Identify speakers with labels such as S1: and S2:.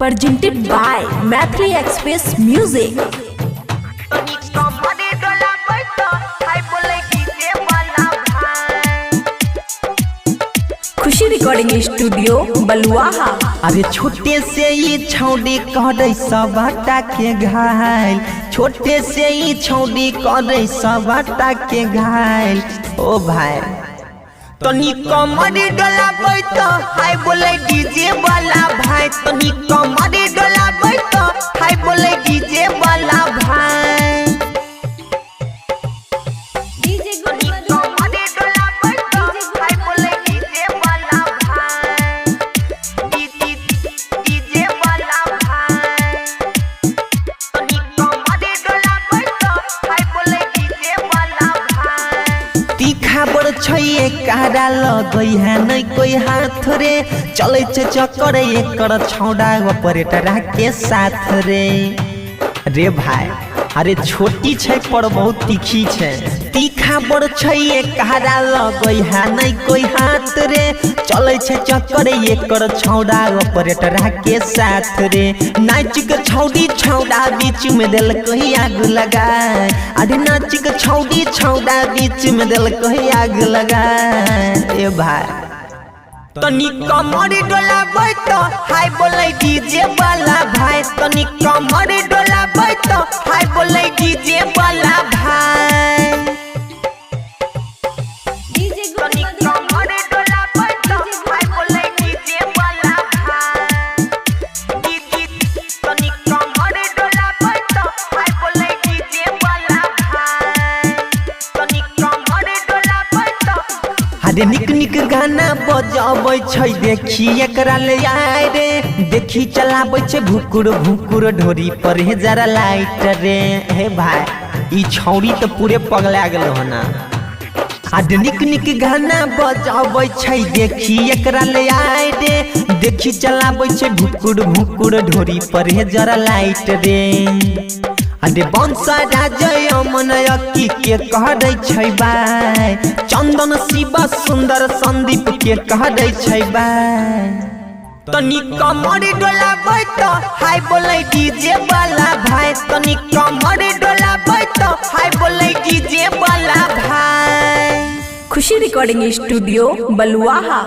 S1: presented by Mathri Express Music. Khushi recording studio Baluaha.
S2: अरे छोटे से ये छौड़ी करे सबटा के घायल, छोटे से ये छौड़ी करे सबटा के घायल। ओ भाई तनी कमर डोलाबै तो हाय बोले डीजे वाला भाई, तनी कमर डोलाबै तो हाय बोले डीजे वाला भाई। छे कारा लगई है नहीं कोई हाथ रे, चले छे चक्कर एकर छौड़ा ऑपरेटर के साथ रे। रे भाई अरे छोटी छे पर बहुत तीखी छे, तीखा बड़ छे कारा लगई है नहीं कोई हाथ रे, चले छे चक्कर एकर छौड़ा ऑपरेटर के साथ रे। नाच के छौड़ी छौड़ा बीच में दिल कहीं आग लगा, अरे नाच के छौड़ी छौड़ा बीच में दिल कहीं आग लगा। ए भाई तनी कमर डोलाबै तो हाय बोले डीजे वाला भाई, तनी कमर डोलाबै तो हाय बोले डीजे वाला भाई। तनी कमर डोलाबै तो हाय बोले डीजे वाला भाई, तनी कमर डोलाबै तो हाय बोले डीजे वाला भाई, तनी कमर डोलाबै तो। अरे निक निक गाना बजाबै छै देखी एकरा ले आय रे, देखी चलाबै छै भुकुर भुकुर ढोरी पर हे जरा लाइट रे। हे भाई ई छौड़ी तो पूरे पगला गेल हो ना। आज निक निक गाना बजाबै छै देखी एकरा ले आय रे, देखी चलाबै छै भुकुर भुकुर ढोरी पर हे जरा लाइट रे। अरे बंसा राजय मन अक्की के कहै छै बाय, चंदन शिव सुंदर संदीप के कहै छै बाय। तनी कमर डोलाबै तो हाय बोले डीजे वाला भाई, तनी कमर डोलाबै तो हाय बोले डीजे वाला भाई।
S1: खुशी रिकॉर्डिंग स्टूडियो बलुआहा।